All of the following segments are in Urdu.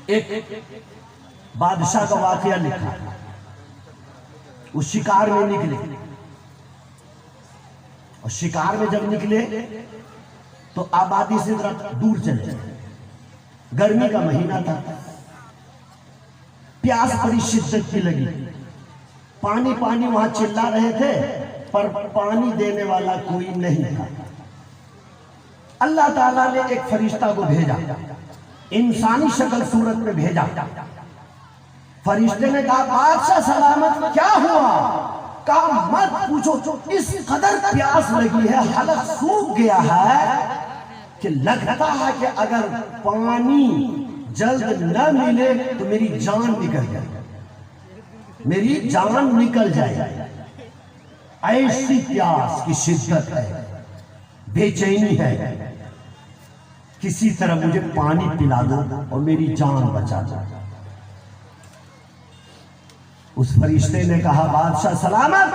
ایک بادشاہ کا واقعہ لکھا، وہ شکار میں نکلے، اور شکار میں جب نکلے تو آبادی سے ذرا دور چلے، گرمی کا مہینہ تھا، پیاس بڑی شدت کی لگی، پانی پانی وہاں چلا رہے تھے پر پانی دینے والا کوئی نہیں تھا۔ اللہ تعالیٰ نے ایک فرشتہ کو بھیجا، انسانی شکل صورت میں بھیجا۔ فرشتے نے کہا بادشاہ سلامت کیا ہوا؟ کہا مت پوچھو، اس قدر پیاس لگی ہے، حلق سوکھ گیا ہے کہ لگتا ہے کہ اگر پانی جلد نہ ملے تو میری جان نکل جائے، میری جان نکل جائے۔ ایسی پیاس کی شدت ہے، بے چینی ہے، کسی طرح مجھے پانی پلا دو اور میری جان بچا دو۔ اس فرشتے نے کہا بادشاہ سلامت،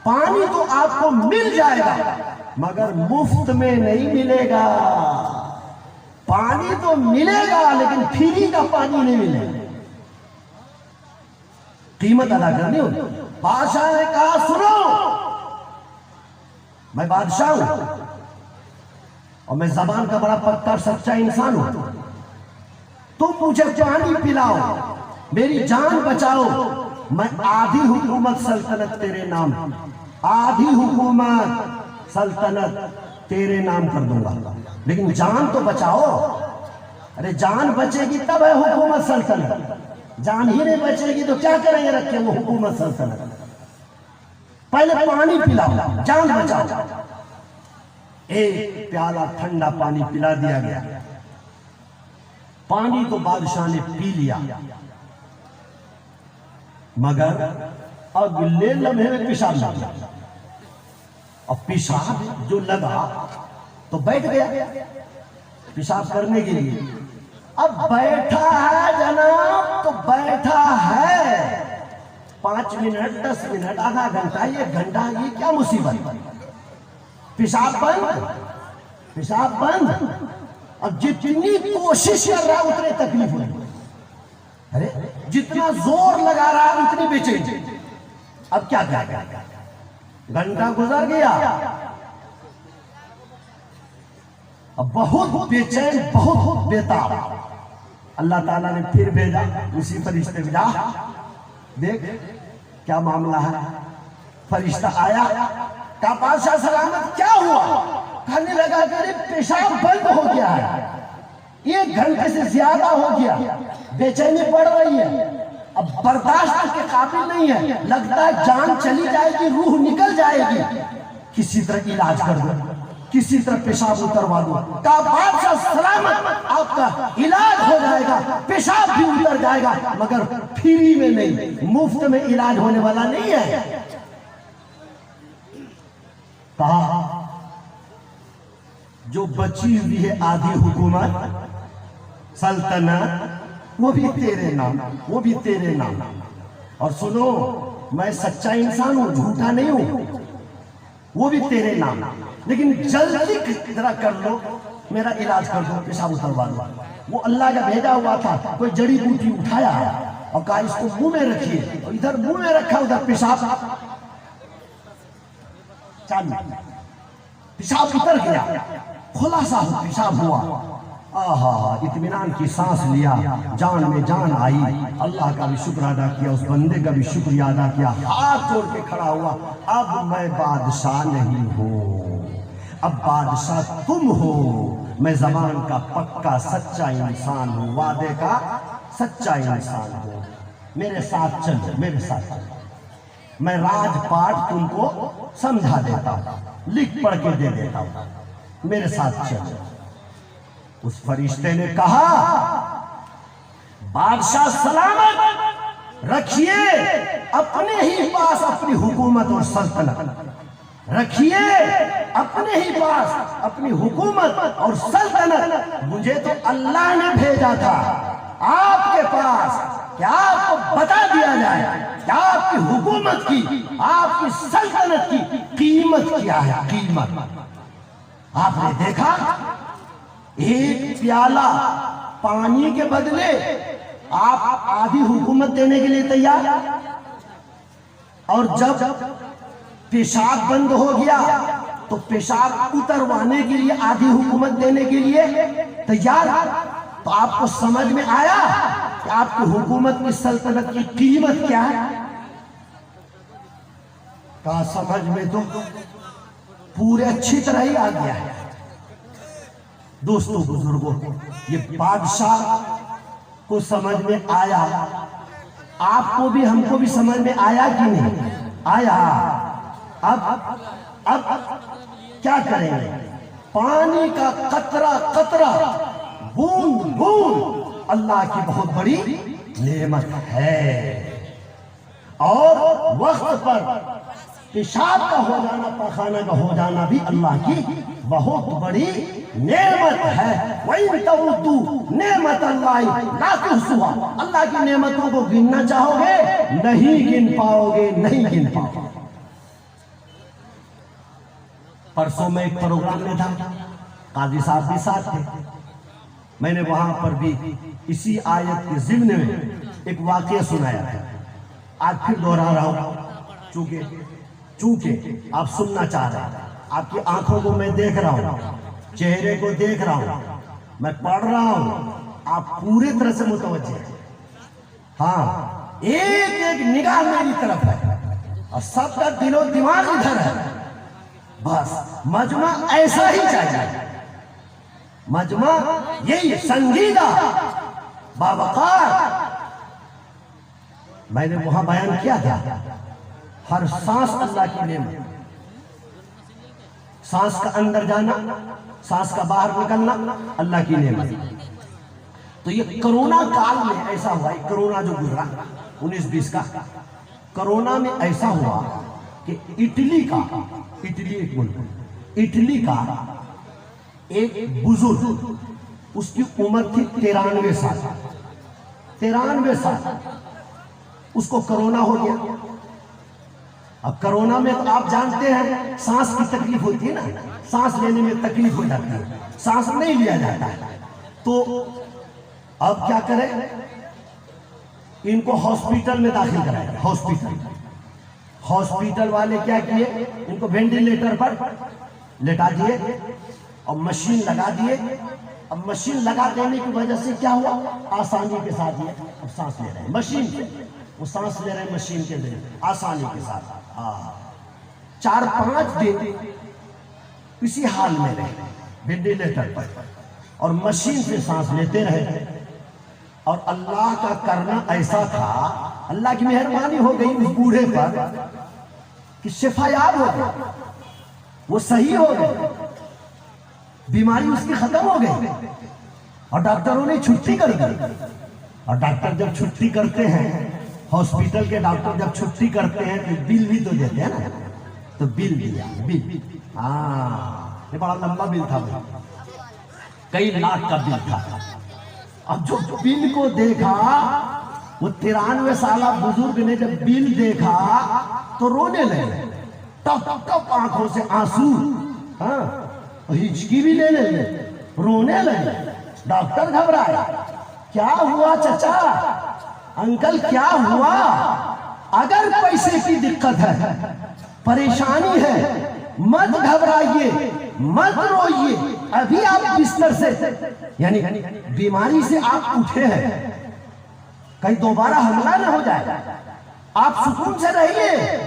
پانی تو آپ کو مل جائے گا مگر مفت میں نہیں ملے گا، پانی تو ملے گا لیکن فری کا پانی نہیں ملے گا، قیمت ادا کرنی ہوگی۔ بادشاہ نے کہا سنو، میں بادشاہ ہوں اور میں زبان کا بڑا پکا سچا انسان ہوں، تم مجھے پانی پلاؤ، میری جان بچاؤ، میں آدھی حکومت سلطنت تیرے نام، آدھی حکومت سلطنت تیرے نام کر دوں گا، لیکن جان تو بچاؤ۔ ارے جان بچے گی تب ہے حکومت سلطنت، جان ہی نہیں بچے گی تو کیا کریں گے رکھ کے وہ حکومت سلطنت؟ پہلے پانی پلاؤ، جان بچاؤ۔ ایک پیالہ ٹھنڈا پانی پلا دیا گیا، پانی کو بادشاہ نے پی لیا، مگر اگلے لمحے میں پیشاب لگا، اور پیشاب جو لگا تو بیٹھ گیا پیشاب کرنے کے لیے۔ اب بیٹھا ہے جناب تو بیٹھا ہے، 5 منٹ 10 منٹ آدھا گھنٹہ 1 گھنٹہ، یہ کیا مصیبت؟ پیشاب بند، پیشاب بند، اب جتنی کوشش کر رہا ہے اتنے تکلیف ہوئی، ارے جتنا زور لگا رہا ہے اتنی بے چینی۔ اب کیا کرے گا؟ گھنٹہ گزر گیا، اب بہت بے چین، بہت بیتاب، اللہ تعالیٰ نے پھر بھیجا اسی فرشتے کو، جا دیکھ کیا معاملہ ہے۔ فرشتہ آیا، کہا بادشاہ سلامت کیا ہوا؟ کہنے لگا کہ پیشاب بند ہو گیا ہے، 1 گھنٹے سے زیادہ ہو گیا، بے چینی پڑ رہی ہے، اب برداشت کے قابل نہیں ہے، لگتا ہے جان چلی جائے گی، روح نکل جائے گی، کسی طرح علاج کر دو، کسی طرح پیشاب اتروا دو۔ کہا بادشاہ سلامت آپ کا علاج ہو جائے گا، پیشاب بھی اتر جائے گا، مگر فری میں نہیں، مفت میں علاج ہونے والا نہیں ہے۔ کہا جو بچی ہوئی ہے آدھی حکومت سلطنت وہ بھی تیرے نام، وہ بھی تیرے نام، اور سنو میں سچا انسان ہوں، جھوٹا نہیں ہوں، وہ بھی تیرے نام، لیکن جلدی ذرا کر لو، میرا علاج کر دو، پیشاب اتروا دو۔ وہ اللہ کا بھیجا ہوا تھا، کوئی جڑی بوٹی اٹھایا اور کہا اس کو منہ میں رکھیے، اور ادھر منہ میں رکھا، ادھر پیشاب چالو، پیشاب اتر گیا، خلاصہ پیشاب ہوا، آہا اطمینان کی سانس لیا، جان میں جان آئی، اللہ کا بھی شکر ادا کیا، اس بندے کا بھی شکریہ ادا کیا، ہاتھ جوڑ کے کھڑا ہوا، اب میں بادشاہ نہیں ہوں، اب بادشاہ تم ہو، میں زمان کا پکا سچا انسان ہوں، وعدے کا سچا انسان ہوں، میرے ساتھ چلو، میرے ساتھ چلو، میں راج پاٹ تم کو سمجھا دیتا ہوں، لکھ پڑھ کے دے دیتا ہوں، میرے ساتھ چلو۔ اس فرشتے نے کہا بادشاہ سلامت رکھیے اپنے ہی پاس اپنی حکومت اور سلطنت، رکھیے اپنے ہی پاس اپنی حکومت اور سلطنت، مجھے تو اللہ نے بھیجا تھا آپ کے پاس کہ آپ کو بتا دیا جائے کہ آپ کی حکومت کی، آپ کی سلطنت کی قیمت کیا ہے، قیمت۔ آپ نے دیکھا ایک پیالہ پانی کے بدلے آپ آدھی حکومت دینے کے لیے تیار، اور جب پیشاب بند ہو گیا تو پیشاب اتروانے کے لیے آدھی حکومت دینے کے لیے تیار۔ تو آپ کو سمجھ میں آیا کہ آپ کی حکومت کی سلطنت کی قیمت کیا ہے؟ کہا سمجھ میں تو پورے اچھی طرح ہی آ گیا ہے۔ دوستوں بزرگوں، یہ بادشاہ کو سمجھ میں آیا، آپ کو بھی ہم کو بھی سمجھ میں آیا کہ نہیں آیا؟ اب کیا کریں گے؟ پانی کا قطرہ قطرہ، بوند بوند اللہ کی بہت بڑی نعمت ہے، اور وقت پر پیشاب کا ہو جانا، پخانہ کا ہو جانا بھی اللہ کی بہت بڑی نعمت ہے۔ وَإِن تَعُدُّوا نِعْمَتَ اللَّهِ لَا تُحْصُوهَا، اللہ کی نعمتوں کو گننا چاہو گے نہیں گن پاؤ گے، نہیں گن پاؤ گے۔ پرسوں میں ایک پروگرام میں تھا، قاضی صاحب بھی ساتھ تھے، میں نے وہاں پر بھی اسی آیت کے ضمن میں ایک واقعہ سنایا تھا۔ آج پھر دوہرا رہا ہوں، چونکہ آپ سننا چاہ رہے ہیں، آپ کی آنکھوں کو میں دیکھ رہا ہوں، چہرے کو دیکھ رہا ہوں، میں پڑھ رہا ہوں، آپ پوری طرح سے متوجہ ہیں۔ ہاں، ایک ایک نگاہ میری طرف ہے اور سب کا دل و دماغ ادھر ہے۔ بس مجمع ایسا ہی چاہیے، مجمع یہی سنجیدہ باوقار۔ میں نے وہاں بیان کیا تھا، ہر سانس اللہ کی نعمت، سانس کا اندر جانا، سانس کا باہر نکلنا اللہ کی نعمت۔ تو یہ کرونا کال میں ایسا ہوا، کرونا جو گزرا 19-20 کا، کرونا میں ایسا ہوا کہ اٹلی ایک ملک، اٹلی کا ایک بزرگ، اس کی عمر تھی 93 سال، 93 سال، اس کو کرونا ہو گیا۔ اب کرونا میں تو آپ جانتے ہیں سانس کی تکلیف ہوتی ہے نا، سانس لینے میں تکلیف ہو جاتی ہے، سانس نہیں لیا جاتا ہے۔ تو اب کیا کریں، ان کو ہاسپیٹل میں داخل کرائے، ہاسپیٹل والے کیا کیے، ان کو وینٹیلیٹر پر لٹا دیے اور مشین لگا دیے۔ اب مشین لگا دینے کی وجہ سے کیا ہوا، آسانی کے ساتھ یہ اب سانس لے رہے ہیں، مشین سے وہ سانس لے رہے ہیں، مشین کے ذریعے آسانی کے ساتھ۔ 4-5 دن اسی حال میں رہے وینٹیلیٹر پر اور مشین سے سانس لیتے رہے، اور اللہ کا کرنا ایسا تھا، اللہ کی مہربانی ہو گئی اس بوڑھے پر کہ شفا یاب ہو گئی، وہ صحیح ہو گئے، بیماری اس کی ختم ہو گئی، اور ڈاکٹروں نے چھٹی کر دی۔ اور ڈاکٹر جب چھٹی کرتے ہیں، ہاسپیٹل کے ڈاکٹر جب چھٹی کرتے ہیں تو بل بھی تو دیتے ہیں نا، تو بل دیا، بل، یہ بڑا لمبا بل تھا، کئی لاکھ کا بل تھا۔ اب جو بل کو دیکھا، وہ 93 سالہ بزرگ نے جب بل دیکھا تو رونے لگے، ٹپ ٹپ آنکھوں سے آنسو، ہچکی بھی لے لے، رونے لگے۔ ڈاکٹر گھبرایا، کیا ہوا چچا، انکل کیا ہوا؟ اگر پیسے کی دقت ہے، پریشانی ہے، مت گھبرائیے، مت روئیے، ابھی آپ بستر سے یعنی بیماری سے آپ اٹھے ہیں، کہیں دوبارہ حملہ نہ ہو جائے، آپ سکون سے رہیے،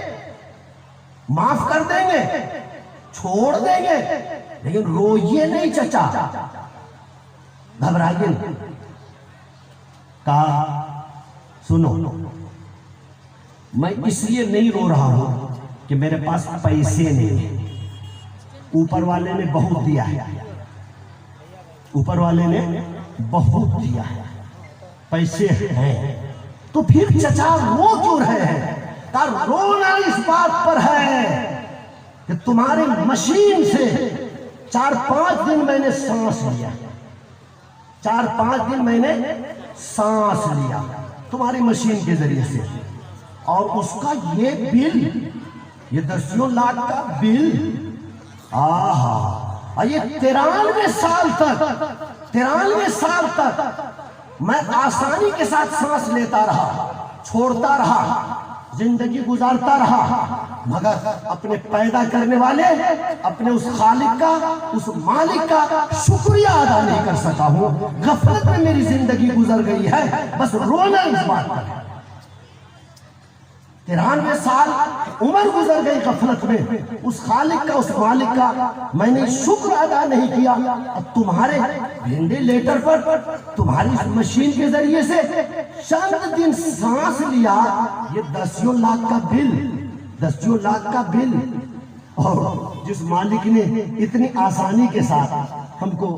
معاف کر دیں گے، چھوڑ دیں گے، لیکن روئیے نہیں چچا، گھبرائیے نہیں۔ کہا سنو، میں اس لیے نہیں رو رہا ہوں کہ میرے پاس پیسے نہیں ہیں، اوپر والے نے بہت دیا ہے، اوپر والے نے بہت دیا ہے، پیسے ہیں، تو پھر چچا رو کیوں رہے ہیں؟ کہا رونا اس بات پر ہے کہ تمہاری مشین سے 4-5 دن میں نے سانس لیا، 4-5 دن میں نے سانس لیا تمہاری مشین کے ذریعے سے، اور اس کا یہ بل، یہ 10 لاکھ کا بل، یہ 93 سال تک 93 سال تک میں آسانی کے ساتھ سانس لیتا رہا، چھوڑتا رہا، زندگی گزارتا رہا، مگر اپنے پیدا کرنے والے، اپنے اس خالق کا، اس مالک کا شکریہ ادا نہیں کر سکا ہوں۔ غفلت میں میری زندگی گزر گئی ہے، بس رونا اس بات پر ہے۔ 93 سال عمر گزر گئی غفلت میں، اس خالق کا، اس مالک کا میں نے شکر ادا نہیں کیا۔ اب تمہارے وینٹیلیٹر پر، تمہاری مشین کے ذریعے سے چند دن سانس لیا، یہ 10 لاکھ کا بل، 10 لاکھ کا بل۔ اور جس مالک نے اتنی آسانی کے ساتھ ہم کو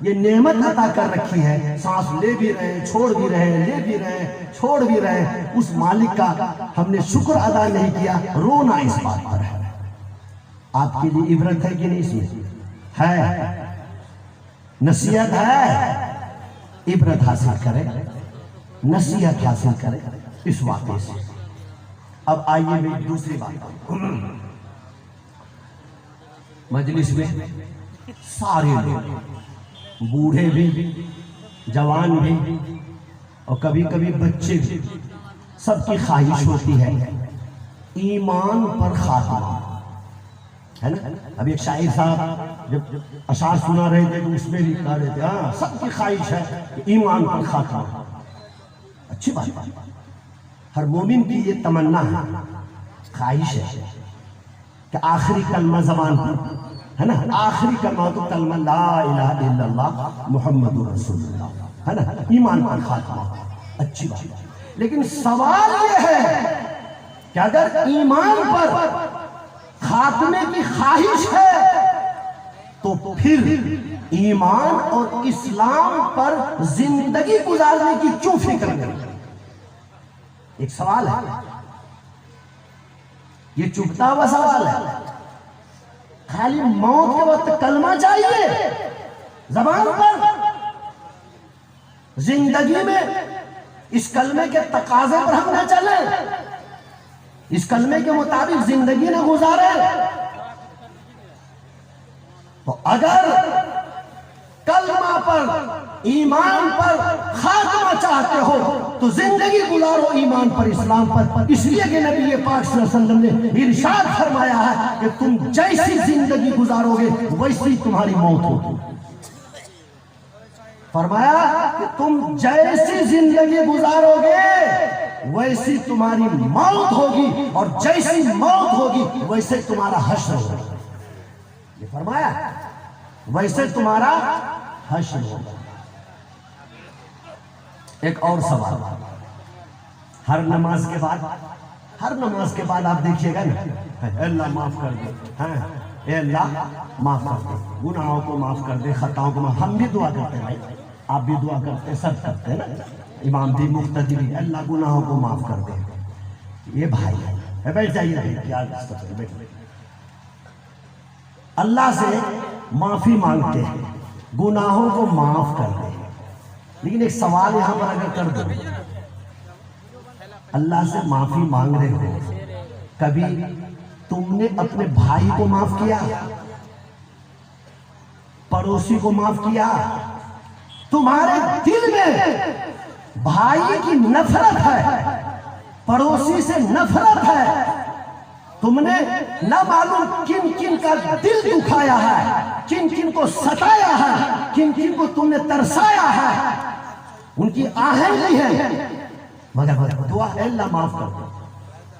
یہ نعمت عطا کر رکھی ہے، سانس لے بھی رہے ہیں، چھوڑ بھی رہے ہیں، لے بھی رہے ہیں، چھوڑ بھی رہے ہیں، اس مالک کا ہم نے شکر ادا نہیں کیا، رونا اس بات پر ہے۔ آپ کے لیے عبرت ہے کہ نہیں؟ اس میں ہے، نصیحت ہے، عبرت حاصل کریں، نصیحت حاصل کریں اس واقعے سے۔ اب آئیے میں دوسری بات، مجلس میں سارے لوگ، بوڑھے بھی، جوان بھی، اور کبھی کبھی بچے بھی، سب کی خواہش ہوتی ہے ایمان پر خاتمہ، ہے نا؟ ابھی ایک شاعر صاحب جب اشعار سنا رہے تھے تو اس میں بھی کہا رہے تھے، ہاں سب کی خواہش ہے کہ ایمان پر خاتمہ۔ اچھی بات ہے، ہر مومن کی یہ تمنا ہے، خواہش ہے کہ آخری کلمہ زبان پر، ہے نا؟ آخری کلمہ تو کلمہ لا الہ الا اللہ محمد رسول اللہ، ہے نا؟ ایمان پر خاتمہ، اچھی بات ہے۔ لیکن سوال یہ ہے کہ اگر ایمان پر خاتمے کی خواہش ہے تو پھر ایمان اور اسلام پر زندگی گزارنے کی کیوں فکر نہیں؟ ایک سوال ہے، یہ چپتا ہوا سوال ہے۔ خالی موت کے وقت کلمہ چاہیے زبان پر، زندگی میں اس کلمے کے تقاضے پر ہم نہ چلیں، اس کلمے کے مطابق زندگی نہ گزارے، تو اگر کلمہ پر، ایمان پر خاتمہ چاہتے ہو تو زندگی گزارو ایمان پر، اسلام پر۔ اس لیے کہ نبی پاک صلی اللہ علیہ وسلم نے ارشاد فرمایا ہے کہ تم جیسی زندگی گزارو گے ویسی تمہاری موت ہوگی۔ فرمایا کہ تم جیسی زندگی گزارو گے ویسی تمہاری موت ہوگی، اور جیسی موت ہوگی ویسے تمہارا حشر ہوگا۔ یہ فرمایا ویسے تمہارا حشر ہوگا۔ ایک اور سوال، ہر نماز کے بعد، ہر نماز کے بعد آپ دیکھیے گا نا، اے اللہ معاف کر دے، اے اللہ معاف کر دے، گناہوں کو معاف کر دے، خطاؤں کو معاف۔ ہم بھی دعا کرتے ہیں بھائی، آپ بھی دعا کرتے ہیں، سب کرتے ہیں نا، امام بھی، مقتدی بھی، اللہ گناہوں کو معاف کر دے۔ یہ بھائی ہے، بیٹھ جائیے، کیا اللہ سے معافی مانگتے ہیں، گناہوں کو معاف کر دے۔ لیکن ایک سوال یہاں پر اگر کر دو، اللہ سے معافی مانگ رہے ہو، کبھی تم نے اپنے بھائی کو معاف کیا؟ پڑوسی کو معاف کیا؟ تمہارے دل میں بھائی کی نفرت ہے، پڑوسی سے نفرت ہے، تم نے نہ معلوم کن کن کا دل دکھایا ہے، کن کن کو ستایا ہے، کن کن کو تم نے ترسایا ہے، ان کی آہیں لی ہے، مگر دعا ہے اللہ معاف کر دے۔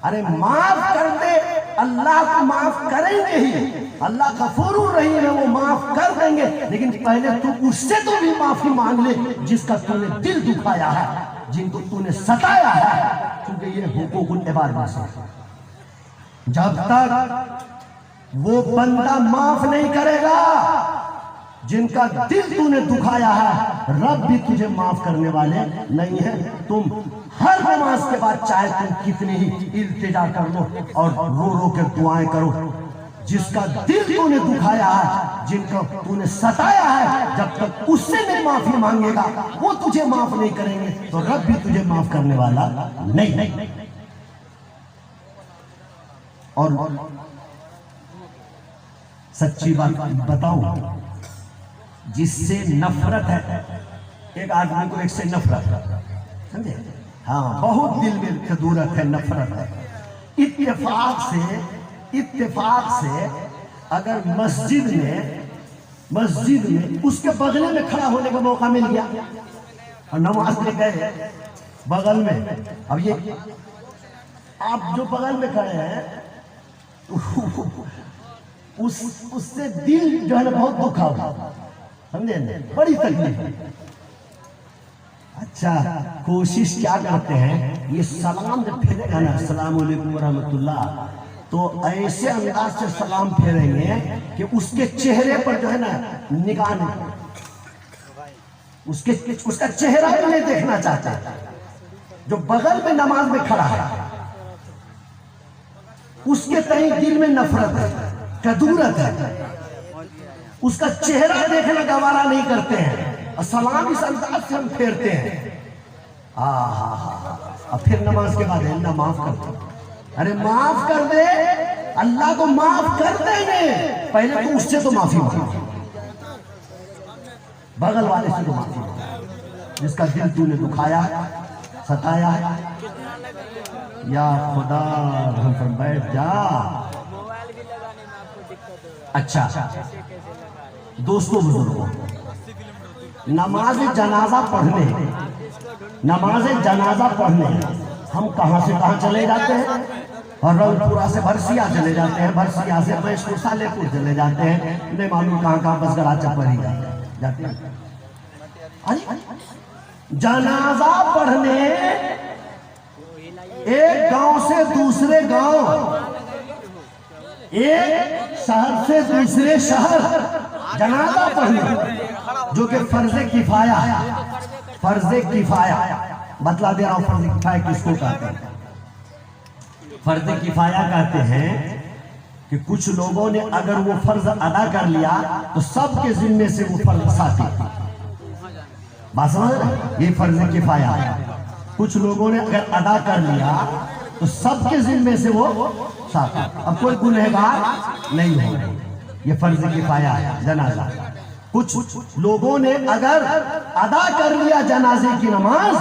ارے معاف کر دے، اللہ کو معاف کریں گے ہی، اللہ غفور الرحیم ہے، وہ معاف کر دیں گے، لیکن پہلے تو اس سے تو بھی معافی مانگ لے جس کا تو نے دل دکھایا ہے، جن کو تو نے ستایا ہے، کیونکہ یہ حقوق العباد میں سے۔ جب تک وہ بندہ معاف نہیں کرے گا جن کا دل تو نے دکھایا ہے، رب بھی تجھے معاف کرنے والے نہیں ہے۔ تم ہر نماز کے بعد چاہے تم کتنی ہی التجا کر لو اور رو رو کے دعائیں کرو، جس کا دل تو نے دکھایا ہے، جن کا تو نے ستایا ہے، جب تک اس سے نہیں معافی مانگے گا، وہ تجھے معاف نہیں کریں گے، تو رب بھی تجھے معاف کرنے والا نہیں۔ اور سچی بات بتاؤں، جس سے نفرت ہے، ایک آدمی کو ایک سے نفرت ہے، سمجھے؟ ہاں بہت دل میں خدورت ہے، نفرت ہے۔ اتفاق سے اگر مسجد میں اس کے بغل میں کھڑا ہونے کا موقع مل گیا اور نماز میں گئے بغل میں، اب یہ آپ جو بغل میں کھڑے ہیں اس سے دل جو ہے نا بہت دکھا ہوگا، سمجھے؟ بڑی تکلیف ہے۔ اچھا کوشش کیا کرتے ہیں، یہ سلام جب پھیرے گا نا السلام علیکم ورحمۃ اللہ، تو ایسے انداز سے سلام پھیریں گے کہ اس کے چہرے پر جو ہے نا نگاہ نہیں، اس کا چہرہ بھی نہیں دیکھنا چاہتا۔ جو بغل میں نماز میں کھڑا ہے اس کے تئیں دل میں نفرت ہے، کدورت ہے، اس کا چہرہ دیکھنا گوارا نہیں کرتے ہیں، اور سلام اس انداز سے ہم پھیرتے ہیں۔ اب پھر نماز کے بعد اللہ معاف کر دے، ارے معاف کر دے، اللہ کو معاف کر دیں گے، پہلے تو اس سے تو معافی مانگو، بغل والے سے تو معافی مانگو جس کا دل تو نے دکھایا ہے، ستایا ہے۔ یا خدا ہم پر بیٹھ جا۔ اچھا دوستو بزرگوں، نماز جنازہ پڑھنے ہم کہاں سے کہاں چلے جاتے ہیں، اور رنگ پورا سے بھرسیا چلے جاتے ہیں، بھرسیا سے میشور سالے پور چلے جاتے ہیں، نہیں معلوم کہاں بس گڑا چپر ہی جاتے ہیں۔ جنازہ پڑھنے ایک گاؤں سے دوسرے گاؤں، ایک شہر سے دوسرے شہر جنازہ پڑھنے، جو کہ فرض کفایہ ہے۔ فرض کفایہ بتلا دے رہا ہوں، فرض کفایہ کس کو کہتے ہیں؟ فرض کفایہ کہتے ہیں کہ کچھ لوگوں نے اگر وہ فرض ادا کر لیا تو سب کے ذمے سے وہ فرض ساتھ، بات سمجھ رہے؟ یہ فرض کفایہ ہے۔ کچھ لوگوں نے اگر ادا کر لیا تو سب کے ذمے سے وہ ساتھ، اب کوئی گنہگار نہیں ہے، یہ فرض کفایہ ہے جنازہ۔ کچھ لوگوں نے اگر ادا کر لیا جنازے کی نماز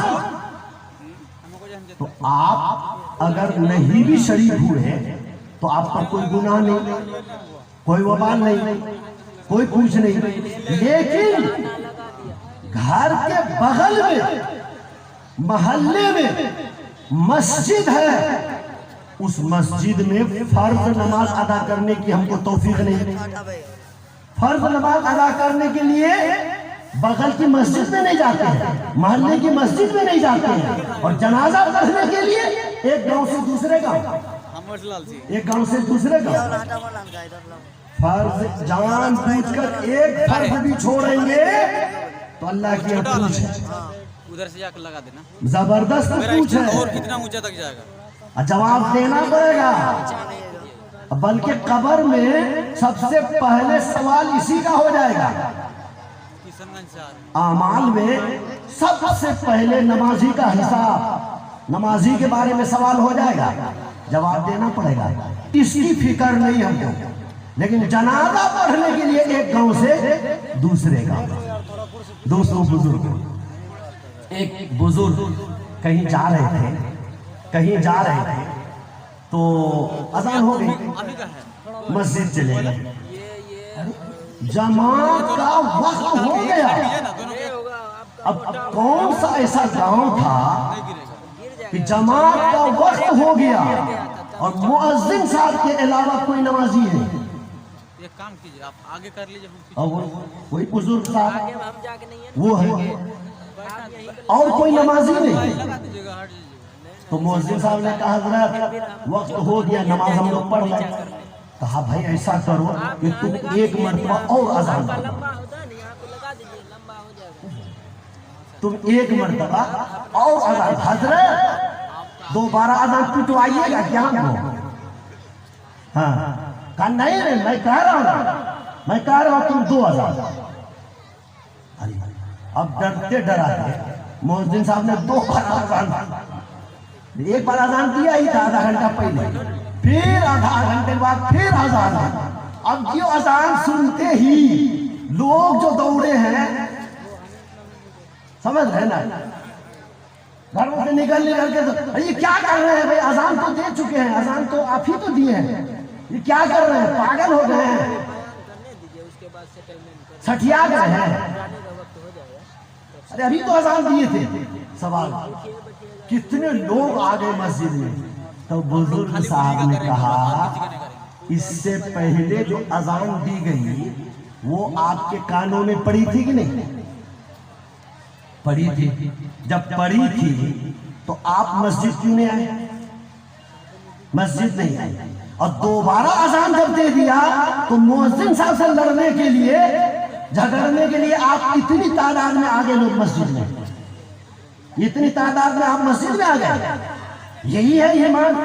تو آپ اگر نہیں بھی شریک ہوئے تو آپ پر کوئی گناہ نہیں، کوئی وبال نہیں، کوئی کچھ نہیں، لیکن گھر کے بغل میں محلے میں مسجد ہے، اس مسجد میں فرض نماز ادا کرنے کی ہم کو توفیق نہیں۔ فرض نماز ادا کرنے کے لیے بغل کی مسجد میں نہیں جاتے ہیں، محلے کی مسجد میں نہیں جاتے ہیں، اور جنازہ پڑھنے کے لیے ایک گاؤں سے دوسرے گاؤں، ایک گاؤں سے دوسرے گاؤں، فرض جان بوجھ کر ایک فرض بھی چھوڑیں گے تو اللہ کی اپروچ ہے، ادھر سے جا کر لگا دینا، زبردست اپروچ ہے، اور کتنا اونچا تک جائے گا، جواب دینا پڑے گا۔ بلکہ قبر میں سب سے پہلے سوال اسی کا ہو جائے گا، اعمال میں سب سے پہلے نمازی کا حساب، نمازی کے بارے میں سوال ہو جائے گا، جواب دینا پڑے گا، اس کی فکر نہیں ہم کو۔ لیکن جنازہ پڑھنے کے لیے ایک گاؤں سے دوسرے گاؤں، دوستوں بزرگ، ایک بزرگ کہیں جا رہے تھے تو اذان ہو گئی، مسجد چلے گئے، جماعت کا وقت ہو گیا۔ اب کون سا ایسا گاؤں تھا کہ جماعت کا وقت ہو گیا اور مؤذن صاحب کے علاوہ کوئی نمازی ہے؟ ایک کام کیجئے، آپ آگے کر لیجئے، وہی بزرگ صاحب وہ ہے، اور کوئی نمازی نہیں۔ تو مؤذن صاحب نے کہا حضرت وقت ہو گیا، نماز ہم لوگ پڑھ لیں۔ کہا بھائی ایسا کرو کہ تم ایک مرتبہ اور اذان کرو، تم ایک مرتبہ اور اذان، حضرت دوبارہ اذان پٹوائیے گا کیا ہم کو؟ ہاں کہا نہیں، میں کہہ رہا ہوں تم دو اذان۔ اب ڈرتے ڈراتے مؤذن صاحب نے دو بار اذان، ایک بار اذان دیا ہی تھا آدھا گھنٹہ پہلے، پھر آدھا گھنٹے بعد پھر اذان۔ اب یہ اذان سنتے ہی لوگ جو دوڑے ہیں سمجھ رہے نا گھروں سے نکل کے تو یہ کیا کر رہے ہیں بھائی؟ اذان تو دے چکے ہیں، اذان تو آپ ہی تو دیے ہیں، یہ کیا کر رہے ہیں؟ پاگل ہو گئے ہیں، سٹیا گئے ہیں۔ ارے ابھی تو اذان دیے تھے۔ سوال کتنے لوگ آ گئے مسجد میں؟ تو بزرگ صاحب نے کہا اس سے پہلے جو اذان دی گئی وہ آپ کے کانوں میں پڑی تھی کہ نہیں؟ پڑی تھی۔ جب پڑی تھی تو آپ مسجد کیوں نہیں آئے؟ مسجد نہیں آئے، اور دوبارہ اذان جب دے دیا تو مؤذن صاحب سے لڑنے کے لیے، جھگڑنے کے لیے آپ اتنی تعداد میں آگے لوگ مسجد میں، اتنی تعداد میں آپ مسجد میں آ گئے۔ یہی ہے ایمان۔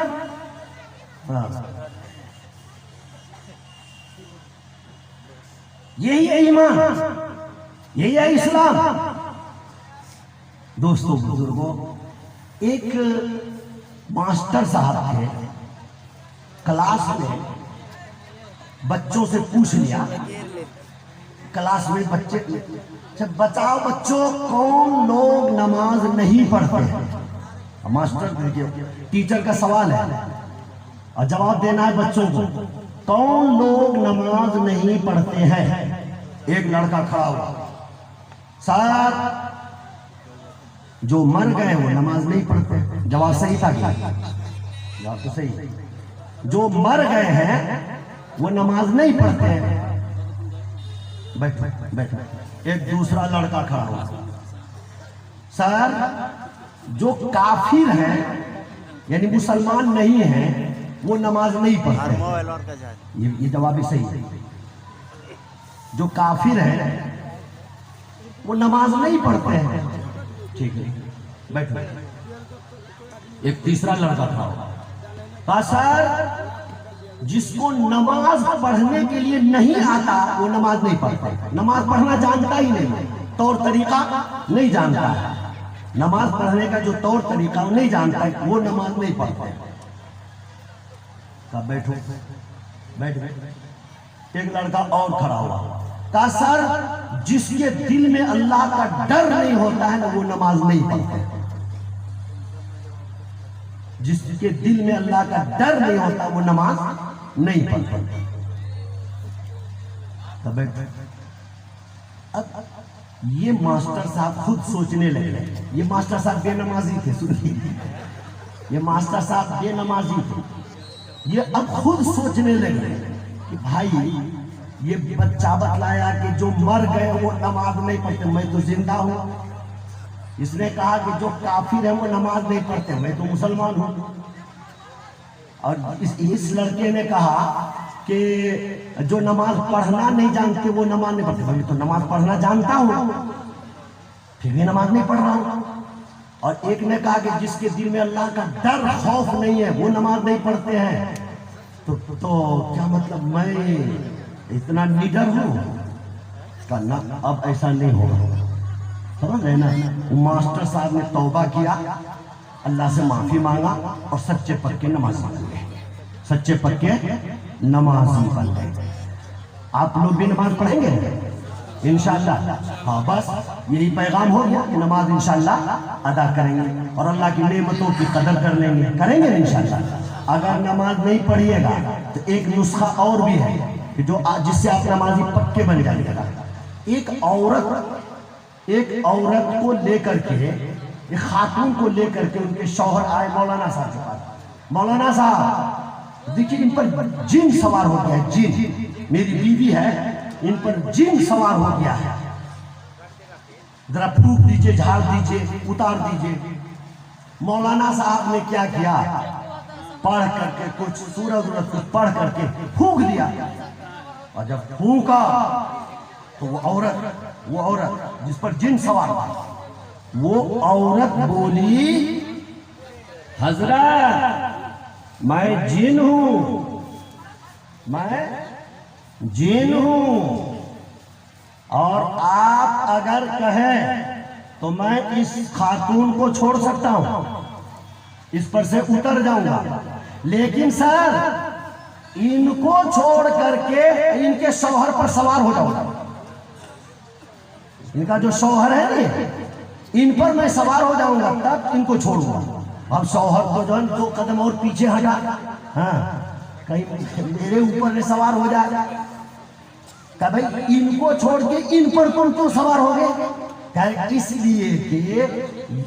یہی ہے ایمان، یہی ہے اسلام۔ دوستو بزرگوں، ایک ماسٹر صاحب تھے، کلاس میں بچوں سے پوچھ لیا، کلاس میں بچے بتاؤ بچوں کون لوگ نماز نہیں پڑھتے ہیں؟ ماسٹر ٹیچر کا سوال ہے اور جواب دینا ہے بچوں کو، کون لوگ نماز نہیں پڑھتے ہیں؟ ایک لڑکا کھڑا ہوا، سر جو مر گئے وہ نماز نہیں پڑھتے۔ جواب صحیح تھا کیا؟ جواب تو صحیح۔ جو مر گئے ہیں وہ نماز نہیں پڑھتے ہیں۔ بیٹھو بیٹھو۔ ایک دوسرا لڑکا کھڑا ہوا، سر جو کافر ہیں یعنی مسلمان نہیں ہیں وہ نماز نہیں پڑھتے۔ یہ جواب بھی صحیح ہے۔ جو کافر ہیں وہ نماز نہیں پڑھتے ہیں۔ ٹھیک ہے، بیٹھو۔ ایک تیسرا لڑکا کھڑا ہوا، کہا سر جس کو نماز پڑھنے کے لیے نہیں آتا وہ نماز نہیں پڑھتا، نماز پڑھنا جانتا ہی نہیں، طور طریقہ نہیں جانتا ہے، نماز پڑھنے کا جو طور طریقہ وہ نہیں جانتا ہے، وہ نماز نہیں پڑھتا۔ کہا بیٹھو بیٹھ۔ ایک لڑکا اور کھڑا ہوا، کہا سر جس کے دل میں اللہ کا ڈر نہیں ہوتا ہے نا وہ نماز نہیں پڑھتا۔ جس کے دل میں اللہ کا ڈر نہیں ہوتا وہ نماز نہیں پڑھتا۔ اب یہ ماسٹر صاحب خود سوچنے لگے، یہ ماسٹر صاحب بے نمازی تھے، سنیے، یہ ماسٹر صاحب بے نمازی تھے، یہ اب خود سوچنے لگے کہ بھائی یہ بچہ بتلایا کہ جو مر گئے وہ نماز نہیں پڑھتے، میں تو زندہ ہوں۔ اس نے کہا کہ جو کافر ہیں وہ نماز نہیں پڑھتے، میں تو مسلمان ہوں۔ اور اس لڑکے نے کہا کہ جو نماز پڑھنا نہیں جانتے وہ نماز نہیں پڑھتے، میں تو نماز پڑھنا جانتا ہوں پھر بھی نماز نہیں پڑھ رہا ہوں۔ اور ایک نے کہا کہ جس کے دل میں اللہ کا ڈر خوف نہیں ہے وہ نماز نہیں پڑھتے ہیں۔ تو کیا مطلب میں اتنا نڈر ہوں؟ نہ اب ایسا نہیں ہوگا، سمجھ رہے نا؟ ماسٹر صاحب نے توبہ کیا، اللہ سے معافی مانگا اور سچے پکے نمازی بن گئے، سچے پکے نمازی بن گئے۔ آپ لوگ بھی نماز پڑھیں گے انشاءاللہ؟ ہاں، بس یہی پیغام ہو گیا کہ نماز انشاءاللہ ادا کریں گے اور اللہ کی نعمتوں کی قدر کر لیں گے، کریں گے انشاءاللہ۔ اگر نماز نہیں پڑھیے گا تو ایک نسخہ اور بھی ہے کہ جس سے آپ نمازی پکے بن جائیں گے۔ ایک عورت کو لے کر کے، ایک خاتون کو لے کر کے ان کے شوہر آئے مولانا صاحب کے پاس، مولانا صاحب دیکھیے ان پر جن سوار ہو گیا ہے، جن، میری بیوی ہے ان پر جن سوار ہو گیا ہے، ذرا پھونک دیجئے، جھاڑ دیجئے، اتار دیجئے۔ مولانا صاحب نے کیا کیا؟ پڑھ کر کے کچھ سورۃ کچھ پڑھ کر کے پھونک دیا، اور جب پھونکا تو وہ عورت جس پر جن سوار تھا، وہ عورت بولی حضرت میں جن ہوں، میں جن ہوں، اور آپ اگر کہیں تو میں اس خاتون کو چھوڑ سکتا ہوں، اس پر سے اتر جاؤں گا، لیکن سر ان کو چھوڑ کر کے ان کے شوہر پر سوار ہو جاؤں گا۔ ان کا جو شوہر ہے نا ان پر میں سوار ہو جاؤں گا تب ان کو چھوڑوں گا. اب شوہر کو جو ہے دو قدم اور پیچھے ہٹا, ہاں کہیں میرے اوپر سوار ہو جائے کہ بھائی ان کو چھوڑ کے ان پر تم کیوں سوار ہو گئے؟ کہ اس لیے کہ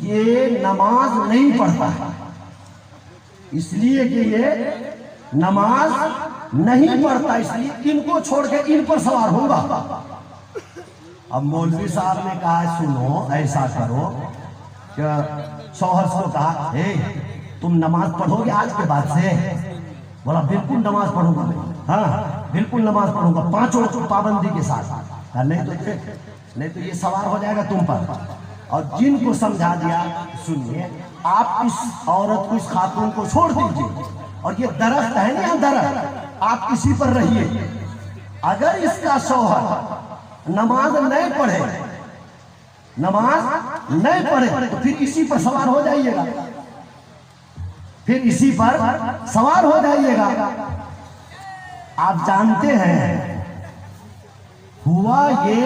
یہ نماز نہیں پڑھتا ہے, اس لیے کہ یہ نماز نہیں پڑھتا, اس لیے ان کو چھوڑ کے ان پر سوار ہوں گا. اب مولوی صاحب نے کہا سنو ایسا کرو کہ شوہر کو کہا اے تم نماز پڑھو گے آج کے بعد سے؟ بولا بالکل نماز پڑھوں گا میں, ہاں بالکل نماز پڑھوں گا 5 وقت پابندی کے ساتھ. نہیں تو یہ سوار ہو جائے گا تم پر. اور جن کو سمجھا دیا سنیے آپ اس عورت کو اس خاتون کو چھوڑ دیجئے, اور یہ درخت ہے نا درخت آپ کسی پر رہیے. اگر اس کا شوہر نماز نہیں پڑھے تو پھر اسی پر سوار ہو جائیے گا, پھر اسی پر سوار ہو جائیے گا. آپ جانتے ہیں ہوا یہ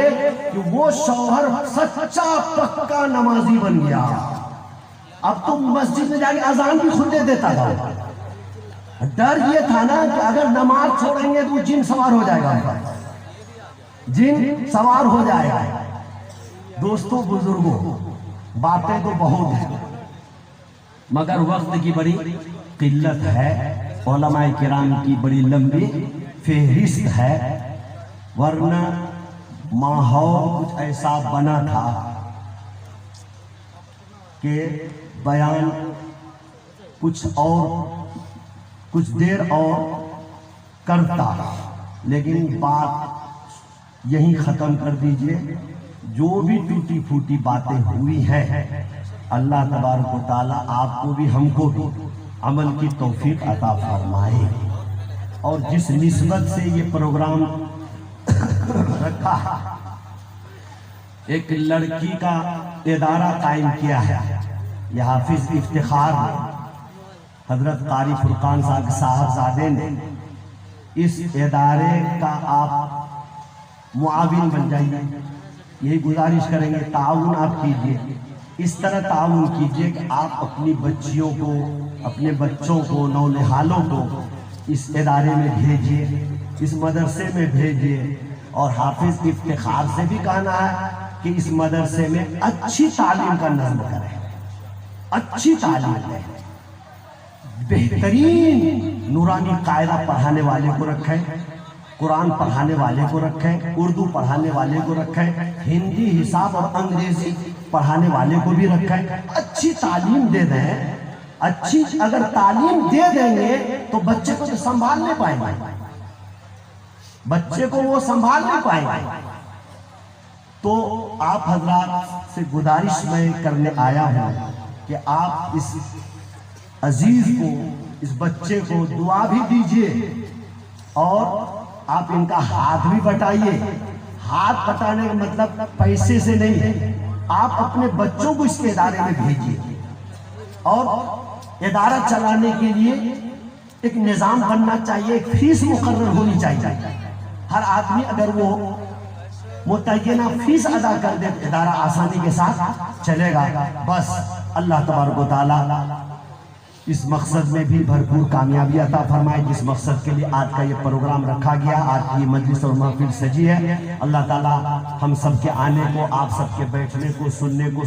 کہ وہ شوہر سچا پکا نمازی بن گیا. اب تو مسجد میں جا کے اذان بھی خود دے دیتا تھا. ڈر یہ تھا نا کہ اگر نماز چھوڑیں گے تو جن سوار ہو جائے گا, جن سوار ہو جائے گا. دوستوں بزرگوں باتیں تو بہت ہیں مگر وقت کی بڑی قلت ہے, علماء کرام کی بڑی لمبی فہرست ہے, ورنہ ماحول کچھ ایسا بنا تھا کہ بیان کچھ دیر اور کرتا, لیکن بات یہیں ختم کر دیجئے. جو بھی ٹوٹی پھوٹی باتیں ہوئی ہیں اللہ تبارک و تعالیٰ آپ کو بھی ہم کو بھی عمل کی توفیق عطا فرمائے. اور جس نسبت سے یہ پروگرام رکھا ہے, ایک لڑکی کا ادارہ قائم کیا ہے, یہ حافظ افتخار حضرت قاری فرقان صاحبزادے نے اس ادارے کا آپ معاون بن جائیے. یہی گزارش کریں گے تعاون آپ کیجئے, اس طرح تعاون کیجئے کہ آپ اپنی بچیوں کو اپنے بچوں کو نونہالوں کو اس ادارے میں بھیجئے, اس مدرسے میں بھیجئے. اور حافظ افتخار سے بھی کہنا ہے کہ اس مدرسے میں اچھی تعلیم کا نظم کریں, اچھی تعلیم دیں, بہترین نورانی قاعدہ پڑھانے والے کو رکھیں, قرآن پڑھانے والے کو رکھیں, اردو پڑھانے والے کو رکھیں, ہندی حساب اور انگریزی پڑھانے والے کو بھی رکھیں. اچھی تعلیم دے دیں. اچھی اگر تعلیم دے دیں گے تو بچے کو تو سنبھال نہیں پائیں گے, بچے کو وہ سنبھال نہیں پائیں گے. تو آپ حضرات سے گزارش میں کرنے آیا ہوں کہ آپ اس عزیز کو اس بچے کو دعا بھی دیجئے اور آپ ان کا ہاتھ بھی بٹائیے. ہاتھ بٹانے کا مطلب پیسے سے نہیں ہے, آپ اپنے بچوں کو اس کے ادارے میں بھیجیے. اور ادارہ چلانے کے لیے ایک نظام بننا چاہیے, ایک فیس مقرر ہونی چاہیے. ہر آدمی اگر وہ متعینہ فیس ادا کر دے تو ادارہ آسانی کے ساتھ چلے گا. بس اللہ تبارک و تعالی اس مقصد میں بھی بھرپور کامیابی عطا فرمائے جس مقصد کے لیے آج کا یہ پروگرام رکھا گیا, آج کی مجلس اور محفل سجی ہے. اللہ تعالی ہم سب کے آنے کو, آپ سب کے بیٹھنے کو, سننے کو,